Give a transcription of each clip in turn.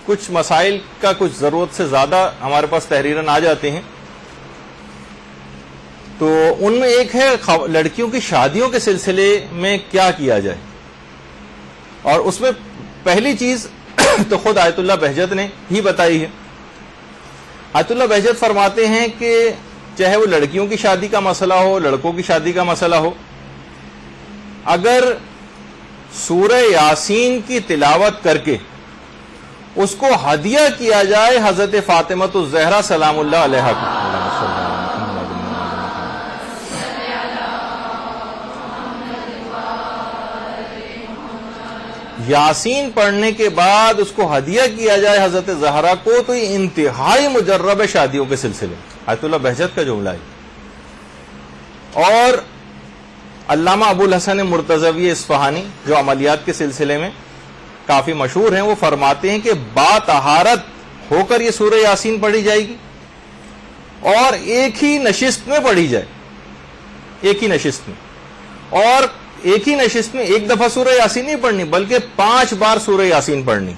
کچھ مسائل کا کچھ ضرورت سے زیادہ ہمارے پاس تحریراً آ جاتے ہیں. تو ان میں ایک ہے لڑکیوں کی شادیوں کے سلسلے میں کیا کیا جائے, اور اس میں پہلی چیز تو خود آیت اللہ بہجت نے ہی بتائی ہے. آیت اللہ بہجت فرماتے ہیں کہ چاہے وہ لڑکیوں کی شادی کا مسئلہ ہو, لڑکوں کی شادی کا مسئلہ ہو, اگر سورہ یاسین کی تلاوت کر کے اس کو ہدیہ کیا جائے حضرت فاطمہ الزہرا سلام اللہ علیہا کو, یاسین پڑھنے کے بعد اس کو ہدیہ کیا جائے حضرت زہرا کو, تو یہ انتہائی مجرب ہے شادیوں کے سلسلے. آیت اللہ بہجت کا جملہ ہے. اور علامہ ابو الحسن مرتضوی اصفہانی جو عملیات کے سلسلے میں کافی مشہور ہیں, وہ فرماتے ہیں کہ باطہارت ہو کر یہ سورہ یاسین پڑھی جائے گی اور ایک ہی نشست میں پڑھی جائے, ایک ہی نشست میں. اور ایک ہی نشست میں ایک دفعہ سورہ یاسین نہیں پڑھنی بلکہ 5 بار سورہ یاسین پڑھنی,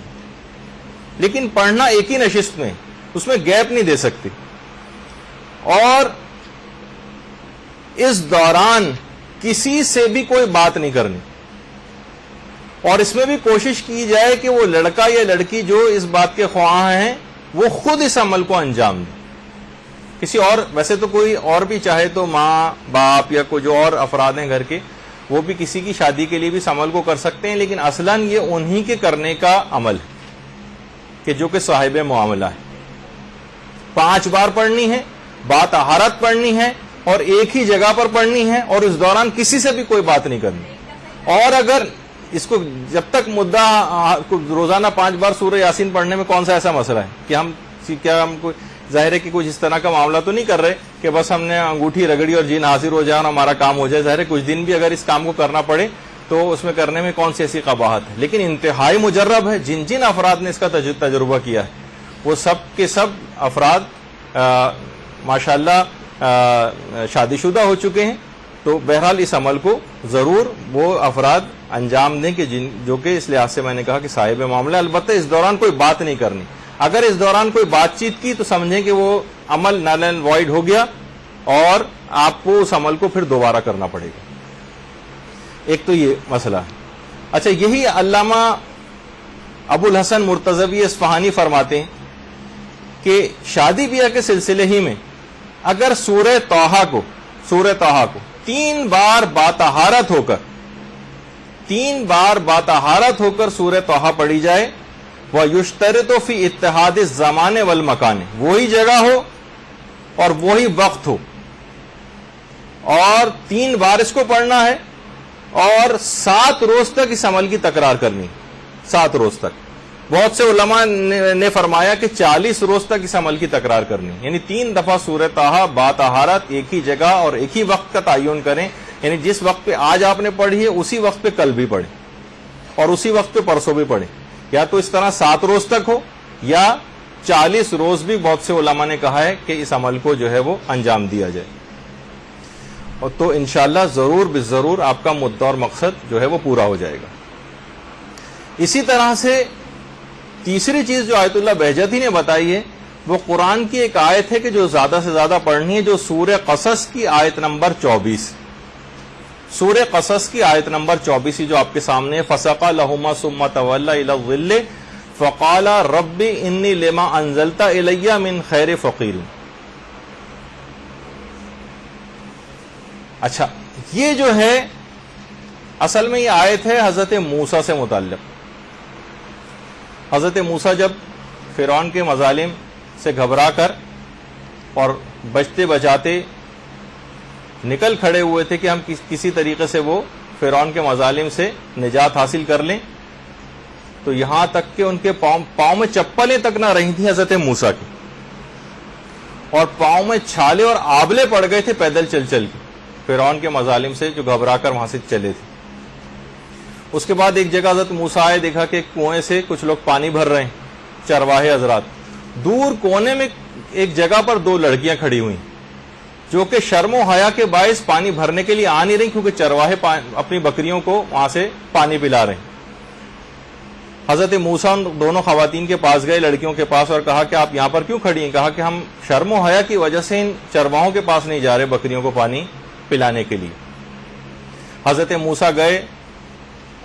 لیکن پڑھنا ایک ہی نشست میں, اس میں گیپ نہیں دے سکتی. اور اس دوران کسی سے بھی کوئی بات نہیں کرنی, اور اس میں بھی کوشش کی جائے کہ وہ لڑکا یا لڑکی جو اس بات کے خواہاں ہیں وہ خود اس عمل کو انجام دے. کسی اور, ویسے تو کوئی اور بھی چاہے تو ماں باپ یا کوئی جو اور افراد ہیں گھر کے, وہ بھی کسی کی شادی کے لیے بھی اس عمل کو کر سکتے ہیں, لیکن اصلاً یہ انہی کے کرنے کا عمل ہے کہ جو کہ صاحب معاملہ ہے. 5 بار پڑھنی ہے, باطہارت پڑھنی ہے, اور ایک ہی جگہ پر پڑھنی ہے, اور اس دوران کسی سے بھی کوئی بات نہیں کرنی. اور اگر اس کو جب تک مدعا روزانہ 5 بار سورہ یاسین پڑھنے میں کون سا ایسا مسئلہ ہے کہ ہم کوئی ظاہر ہے کہ کچھ اس طرح کا معاملہ تو نہیں کر رہے کہ بس ہم نے انگوٹھی رگڑی اور جین حاضر ہو جائے اور ہمارا کام ہو جائے. ظاہر ہے کچھ دن بھی اگر اس کام کو کرنا پڑے تو اس میں کرنے میں کون سی ایسی قباحت ہے, لیکن انتہائی مجرب ہے. جن جن افراد نے اس کا تجربہ کیا ہے وہ سب کے سب افراد ماشاءاللہ شادی شدہ ہو چکے ہیں. تو بہرحال اس عمل کو ضرور وہ افراد انجام دیں کہ جو کہ اس لحاظ سے میں نے کہا کہ صاحب معاملہ. البتہ اس دوران کوئی بات نہیں کرنی. اگر اس دوران کوئی بات چیت کی تو سمجھیں کہ وہ عمل نل اینڈ وائڈ ہو گیا اور آپ کو اس عمل کو پھر دوبارہ کرنا پڑے گا. ایک تو یہ مسئلہ ہے. اچھا, یہی علامہ ابو الحسن مرتضوی اصفہانی فرماتے ہیں کہ شادی بیاہ کے سلسلے ہی میں اگر سورہ طٰہٰ کو 3 بار باطہارت ہو کر سورہ طٰہٰ پڑھی جائے, وَيُشْتَرِطُ فِي اتحاد الزمان والمکان, وہی جگہ ہو اور وہی وقت ہو, اور 3 بار اس کو پڑھنا ہے, اور 7 روز تک اس عمل کی تکرار کرنی, 7 روز تک. بہت سے علماء نے فرمایا کہ 40 روز تک اس عمل کی تکرار کرنی, یعنی 3 دفعہ سورہ طٰہٰ باطہارت ایک ہی جگہ اور ایک ہی وقت کا تعین کریں, یعنی جس وقت پہ آج آپ نے پڑھی ہے اسی وقت پہ کل بھی پڑھیں اور اسی وقت پہ پرسوں بھی پڑھیں. یا تو اس طرح 7 روز تک ہو یا 40 روز بھی بہت سے علماء نے کہا ہے کہ اس عمل کو جو ہے وہ انجام دیا جائے. اور تو انشاءاللہ ضرور بالضرور آپ کا مدعا اور مقصد جو ہے وہ پورا ہو جائے گا. اسی طرح سے تیسری چیز جو آیت اللہ بہجتی نے بتائی ہے وہ قرآن کی ایک آیت ہے کہ جو زیادہ سے زیادہ پڑھنی ہے, جو سورہ قصص کی آیت نمبر 24, سورہ قصص کی آیت نمبر 24 جو آپ کے سامنے, فَسَقَى لَهُمَا ثُمَّ تَوَلَّى إِلَى الظِّلِّ فَقَالَ رَبِّ إِنِّي لِمَا أَنزَلْتَ إِلَيَّ مِنْ خَيْرِ فَقِيرٌ. اچھا, یہ جو ہے اصل میں یہ آیت ہے حضرت موسیٰ سے متعلق. حضرت موسیٰ جب فرعون کے مظالم سے گھبرا کر اور بچتے بچاتے نکل کھڑے ہوئے تھے کہ ہم کسی طریقے سے وہ فرعون کے مظالم سے نجات حاصل کر لیں, تو یہاں تک کہ ان کے پاؤں میں چپلیں تک نہ رہی تھیں حضرت موسیٰ کی, اور پاؤں میں چھالے اور آبلے پڑ گئے تھے پیدل چل چل کے فرعون کے مظالم سے جو گھبرا کر وہاں سے چلے تھے. اس کے بعد ایک جگہ حضرت موسیٰ آئے, دیکھا کہ کنویں سے کچھ لوگ پانی بھر رہے ہیں, چرواہے حضرات. دور کونے میں ایک جگہ پر 2 لڑکیاں کھڑی ہوئی جو کہ شرم و حیا کے باعث پانی بھرنے کے لیے آ نہیں رہی, کیونکہ چرواہے اپنی بکریوں کو وہاں سے پانی پلا رہے ہیں. حضرت موسیٰ دونوں خواتین کے پاس گئے، لڑکیوں کے پاس، اور کہا کہ آپ یہاں پر کیوں کھڑی ہیں؟ کہا کہ ہم شرم و حیا کی وجہ سے ان چرواہوں کے پاس نہیں جا رہے بکریوں کو پانی پلانے کے لیے۔ حضرت موسیٰ گئے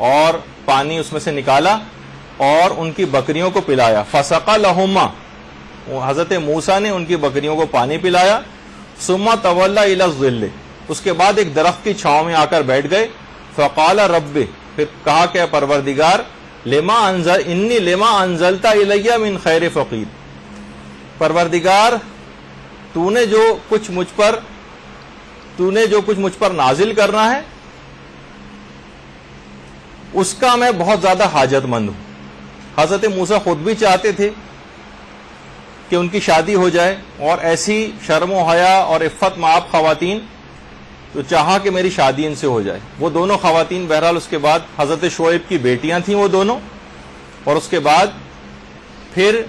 اور پانی اس میں سے نکالا اور ان کی بکریوں کو پلایا۔ فسقى لهما، حضرت موسیٰ نے ان کی بکریوں کو پانی پلایا۔ ثم تولى الى الظل، اس کے بعد ایک درخت کی چھاؤں میں آ کر بیٹھ گئے۔ فقال رب، پھر کہا کہ پروردگار، انی لما انزلت الی من خیر فقیر، پروردگار تو نے جو کچھ مجھ پر نازل کرنا ہے اس کا میں بہت زیادہ حاجت مند ہوں۔ حضرت موسیٰ خود بھی چاہتے تھے کہ ان کی شادی ہو جائے، اور ایسی شرم و حیا اور عفت مآب خواتین، تو چاہا کہ میری شادی ان سے ہو جائے۔ وہ دونوں خواتین بہرحال اس کے بعد حضرت شعیب کی بیٹیاں تھیں وہ دونوں، اور اس کے بعد پھر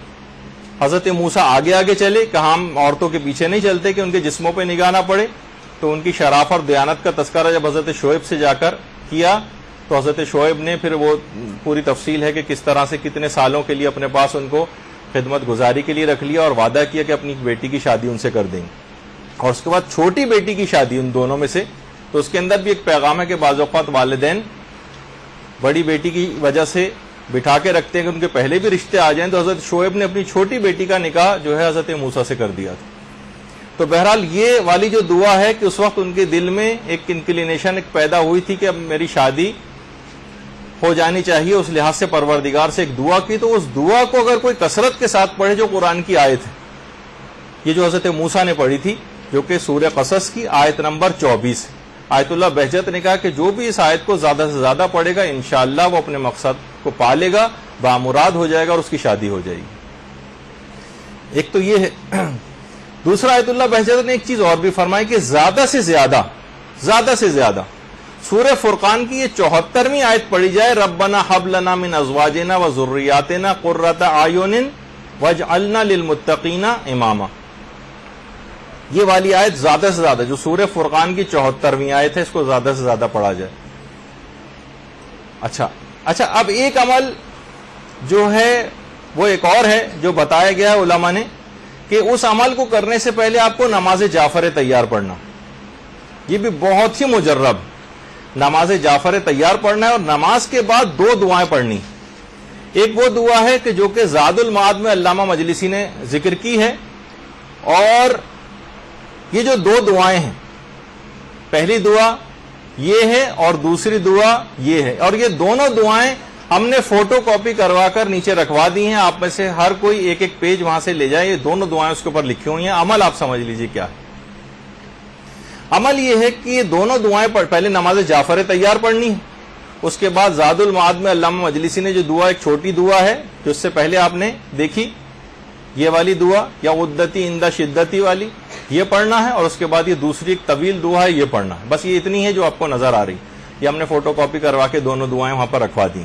حضرت موسیٰ آگے آگے چلے، کہ ہم عورتوں کے پیچھے نہیں چلتے کہ ان کے جسموں پہ نگاہ نہ پڑے، تو ان کی شرافت اور دیانت کا تذکرہ جب حضرت شعیب سے جا کر کیا تو حضرت شعیب نے پھر وہ پوری تفصیل ہے کہ کس طرح سے کتنے سالوں کے لیے اپنے پاس ان کو خدمت گزاری کے لیے رکھ لیا، اور وعدہ کیا کہ اپنی بیٹی کی شادی ان سے کر دیں گے۔ اور اس کے بعد چھوٹی بیٹی کی شادی ان دونوں میں سے، تو اس کے اندر بھی ایک پیغام ہے کہ بعض اوقات والدین بڑی بیٹی کی وجہ سے بٹھا کے رکھتے ہیں کہ ان کے پہلے بھی رشتے آ جائیں، تو حضرت شعیب نے اپنی چھوٹی بیٹی کا نکاح جو ہے حضرت موسیٰ سے کر دیا تھا۔ تو بہرحال یہ والی جو دعا ہے کہ اس وقت ان کے دل میں ایک انکلینیشن ایک پیدا ہوئی تھی کہ اب میری شادی ہو جانی چاہیے، اس لحاظ سے پروردگار سے ایک دعا کی، تو اس دعا کو اگر کوئی کثرت کے ساتھ پڑھے، جو قرآن کی آیت ہے یہ جو حضرت موسیٰ نے پڑھی تھی، جو کہ سورہ قصص کی آیت نمبر 24 ہے، آیت اللہ بہجت نے کہا کہ جو بھی اس آیت کو زیادہ سے زیادہ پڑھے گا انشاءاللہ وہ اپنے مقصد کو پا لے گا، بامراد ہو جائے گا اور اس کی شادی ہو جائے گی۔ ایک تو یہ ہے۔ دوسرا آیت اللہ بہجت نے ایک چیز اور بھی فرمائی کہ زیادہ سے زیادہ سورہ فرقان کی یہ 74ویں آیت پڑھی جائے، ربنا حب لنا من ازواجنا وذریاتنا قرۃ اعین واجعلنا للمتقین اماما، یہ والی آیت زیادہ سے زیادہ، جو سورہ فرقان کی 74ویں آیت ہے، اس کو زیادہ سے زیادہ پڑھا جائے۔ اچھا اب ایک عمل جو ہے وہ ایک اور ہے جو بتایا گیا ہے علماء نے، کہ اس عمل کو کرنے سے پہلے آپ کو نماز جعفر تیار پڑھنا، یہ بھی بہت ہی مجرب، نماز جعفر تیار پڑھنا ہے، اور نماز کے بعد 2 دعائیں پڑھنی۔ ایک وہ دعا ہے کہ جو کہ زاد المعاد میں علامہ مجلسی نے ذکر کی ہے، اور یہ جو 2 دعائیں ہیں، پہلی دعا یہ ہے اور دوسری دعا یہ ہے، اور یہ دونوں دعائیں ہم نے فوٹو کاپی کروا کر نیچے رکھوا دی ہیں، آپ میں سے ہر کوئی ایک ایک پیج وہاں سے لے جائے، یہ دونوں دعائیں اس کے اوپر لکھی ہوئی ہیں۔ عمل آپ سمجھ لیجئے کیا ہے۔ عمل یہ ہے کہ یہ دونوں دعائیں پہلے نماز جعفر تیار پڑھنی ہے، اس کے بعد زاد المعاد میں علامہ مجلسی نے جو دعا، ایک چھوٹی دعا ہے جو اس سے پہلے آپ نے دیکھی، یہ والی دعا یا عدتی عند شدتی والی، یہ پڑھنا ہے، اور اس کے بعد یہ دوسری ایک طویل دعا ہے، یہ پڑھنا ہے۔ بس یہ اتنی ہے جو آپ کو نظر آ رہی، یہ ہم نے فوٹو کاپی کروا کے دونوں دعائیں وہاں پر رکھوا دی۔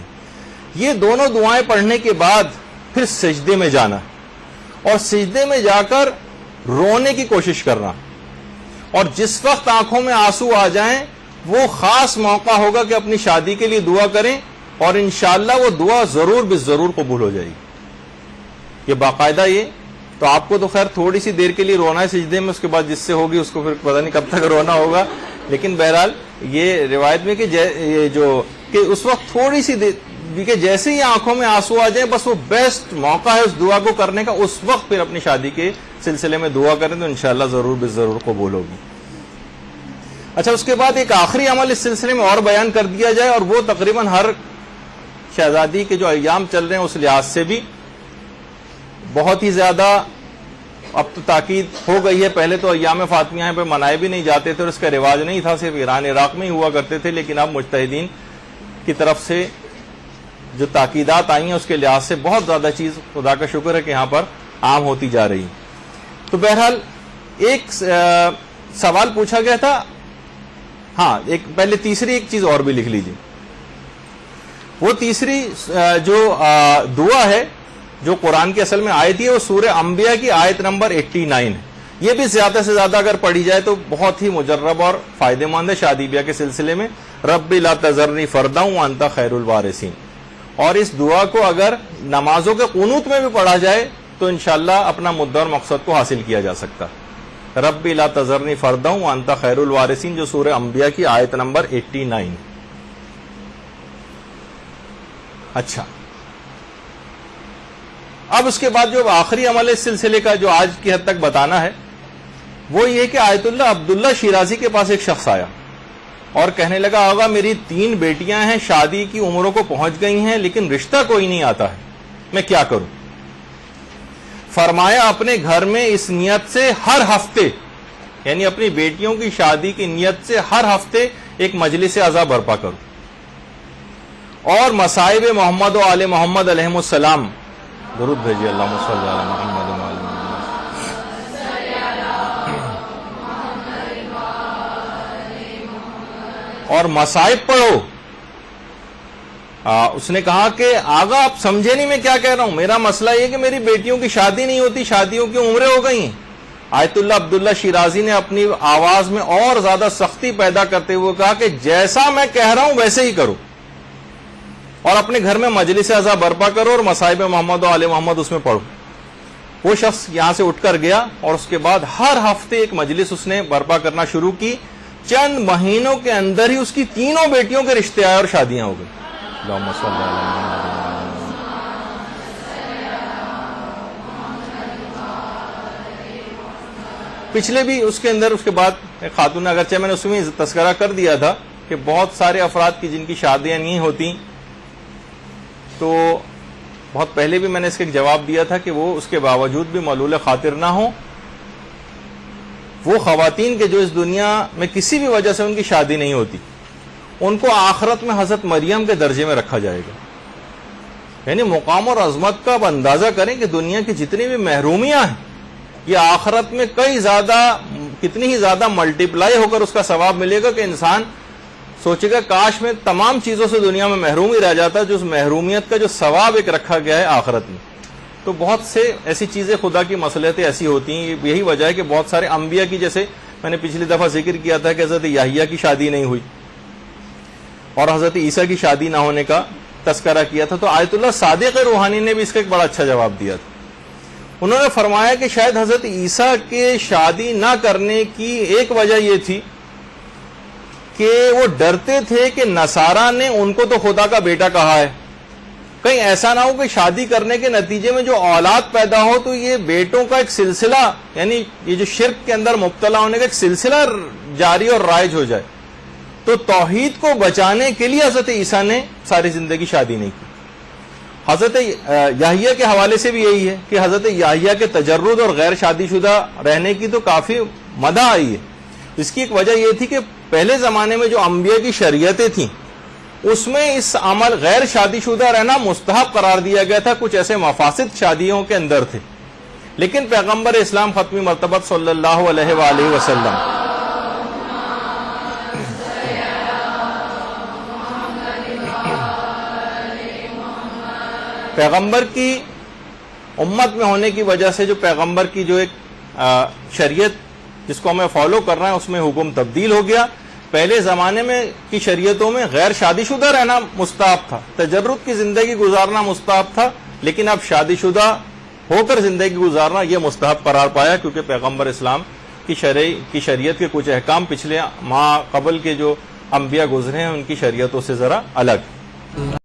یہ دونوں دعائیں پڑھنے کے بعد پھر سجدے میں جانا، اور سجدے میں جا کر رونے کی کوشش کرنا، اور جس وقت آنکھوں میں آنسو آ جائیں وہ خاص موقع ہوگا کہ اپنی شادی کے لیے دعا کریں، اور انشاءاللہ وہ دعا ضرور بالضرور قبول ہو جائے گی۔ یہ باقاعدہ، یہ تو آپ کو تو خیر تھوڑی سی دیر کے لیے رونا ہے سجدے میں، اس کے بعد جس سے ہوگی اس کو پھر پتہ نہیں کب تک رونا ہوگا، لیکن بہرحال یہ روایت میں کہ اس وقت تھوڑی سی دیر کہ جیسے ہی آنکھوں میں آنسو آ جائیں، بس وہ بیسٹ موقع ہے اس دعا کو کرنے کا، اس وقت پھر اپنی شادی کے سلسلے میں دعا کریں تو انشاءاللہ ضرور بالضرور قبول ہوگی۔ اچھا، اس کے بعد ایک آخری عمل اس سلسلے میں اور بیان کر دیا جائے، اور وہ تقریباً ہر شہزادی کے جو ایام چل رہے ہیں اس لحاظ سے بھی بہت ہی زیادہ اب تو تاکید ہو گئی ہے۔ پہلے تو ایام فاطمیہ پہ منائے بھی نہیں جاتے تھے اور اس کا رواج نہیں تھا، صرف ایران عراق میں ہی ہوا کرتے تھے، لیکن اب مجتہدین کی طرف سے جو تاکیدات آئی ہیں اس کے لحاظ سے بہت زیادہ چیز خدا کا شکر ہے کہ یہاں پر عام ہوتی جا رہی ہے۔ تو بہرحال ایک سوال پوچھا گیا تھا، ہاں ایک پہلے تیسری ایک چیز اور بھی لکھ لیجیے، وہ تیسری جو دعا ہے جو قرآن کی اصل میں آیت ہے وہ سورہ انبیاء کی آیت نمبر 89 ہے۔ یہ بھی زیادہ سے زیادہ اگر پڑھی جائے تو بہت ہی مجرب اور فائدہ مند ہے شادی بیاہ کے سلسلے میں۔ رب لا تذرنی فردا وانت خیر الوارثین، اور اس دعا کو اگر نمازوں کے قنوت میں بھی پڑھا جائے تو انشاءاللہ اپنا مدعا اور مقصد کو حاصل کیا جا سکتا. ربی لا تذرنی فردا وانت خیر الوارثین، جو سورہ انبیاء کی آیت نمبر 89. اچھا، اب اس کے بعد جو آخری عمل اس سلسلے کا جو آج کی حد تک بتانا ہے وہ یہ کہ آیت اللہ عبداللہ شیرازی کے پاس ایک شخص آیا اور کہنے لگا آغا میری 3 بیٹیاں ہیں، شادی کی عمروں کو پہنچ گئی ہیں، لیکن رشتہ کوئی نہیں آتا ہے، میں کیا کروں؟ فرمایا اپنے گھر میں اس نیت سے ہر ہفتے، یعنی اپنی بیٹیوں کی شادی کی نیت سے ہر ہفتے ایک مجلس عزا برپا کرو اور مصائب محمد و آل محمد علیہ السلام درود بھیجیے، اللہم صلی علی محمد و آل محمد، اور مصائب پڑھو. اس نے کہا کہ آغا آپ سمجھے نہیں میں کیا کہہ رہا ہوں، میرا مسئلہ یہ کہ میری بیٹیوں کی شادی نہیں ہوتی، شادیوں کی عمریں ہو گئی ہیں. آیت اللہ عبداللہ شیرازی نے اپنی آواز میں اور زیادہ سختی پیدا کرتے ہوئے کہا کہ جیسا میں کہہ رہا ہوں ویسے ہی کرو اور اپنے گھر میں مجلس عزا برپا کرو اور مصائب محمد و آل محمد اس میں پڑھو. وہ شخص یہاں سے اٹھ کر گیا اور اس کے بعد ہر ہفتے ایک مجلس اس نے برپا کرنا شروع کی. چند مہینوں کے اندر ہی اس کی 3 بیٹیوں کے رشتے آئے اور شادیاں ہو گئی. اللہم صلی علی محمد. پچھلے بھی اس کے اندر اس کے بعد ایک خاتون، اگرچہ میں نے اس میں تذکرہ کر دیا تھا کہ بہت سارے افراد کی جن کی شادیاں نہیں ہوتی، تو بہت پہلے بھی میں نے اس کا ایک جواب دیا تھا کہ وہ اس کے باوجود بھی ملول خاطر نہ ہوں. وہ خواتین کے جو اس دنیا میں کسی بھی وجہ سے ان کی شادی نہیں ہوتی، ان کو آخرت میں حضرت مریم کے درجے میں رکھا جائے گا. یعنی مقام اور عظمت کا اب اندازہ کریں کہ دنیا کی جتنی بھی محرومیاں ہیں یہ آخرت میں کتنی ہی زیادہ ملٹیپلائی ہو کر اس کا ثواب ملے گا کہ انسان سوچے گا کاش میں تمام چیزوں سے دنیا میں محروم ہی رہ جاتا، جو اس محرومیت کا جو ثواب ایک رکھا گیا ہے آخرت میں. تو بہت سے ایسی چیزیں خدا کی مصلحتیں ایسی ہوتی ہیں. یہی وجہ ہے کہ بہت سارے انبیاء کی، جیسے میں نے پچھلی دفعہ ذکر کیا تھا کہ حضرت یحییٰ کی شادی نہیں ہوئی اور حضرت عیسیٰ کی شادی نہ ہونے کا تذکرہ کیا تھا، تو آیت اللہ صادق روحانی نے بھی اس کا ایک بڑا اچھا جواب دیا تھا. انہوں نے فرمایا کہ شاید حضرت عیسیٰ کے شادی نہ کرنے کی ایک وجہ یہ تھی کہ وہ ڈرتے تھے کہ نصارہ نے ان کو تو خدا کا بیٹا کہا ہے، کہیں ایسا نہ ہو کہ شادی کرنے کے نتیجے میں جو اولاد پیدا ہو تو یہ بیٹوں کا ایک سلسلہ، یعنی یہ جو شرک کے اندر مبتلا ہونے کا ایک سلسلہ جاری اور رائج ہو جائے. تو توحید کو بچانے کے لیے حضرت عیسیٰ نے ساری زندگی شادی نہیں کی. حضرت یحییٰ کے حوالے سے بھی یہی ہے کہ حضرت یحییٰ کے تجرد اور غیر شادی شدہ رہنے کی تو کافی مدح آئی ہے. اس کی ایک وجہ یہ تھی کہ پہلے زمانے میں جو انبیاء کی شریعتیں تھیں اس میں اس عمل غیر شادی شدہ رہنا مستحب قرار دیا گیا تھا. کچھ ایسے مفاسد شادیوں کے اندر تھے، لیکن پیغمبر اسلام ختمی مرتبہ صلی اللہ علیہ وآلہ وسلم پیغمبر کی امت میں ہونے کی وجہ سے جو پیغمبر کی جو ایک شریعت جس کو ہمیں فالو کرنا ہے اس میں حکم تبدیل ہو گیا. پہلے زمانے میں کی شریعتوں میں غیر شادی شدہ رہنا مستحب تھا، تجرد کی زندگی گزارنا مستحب تھا، لیکن اب شادی شدہ ہو کر زندگی گزارنا یہ مستحب قرار پایا، کیونکہ پیغمبر اسلام کی شریعت کے کچھ احکام پچھلے قبل کے جو انبیاء گزرے ہیں ان کی شریعتوں سے ذرا الگ.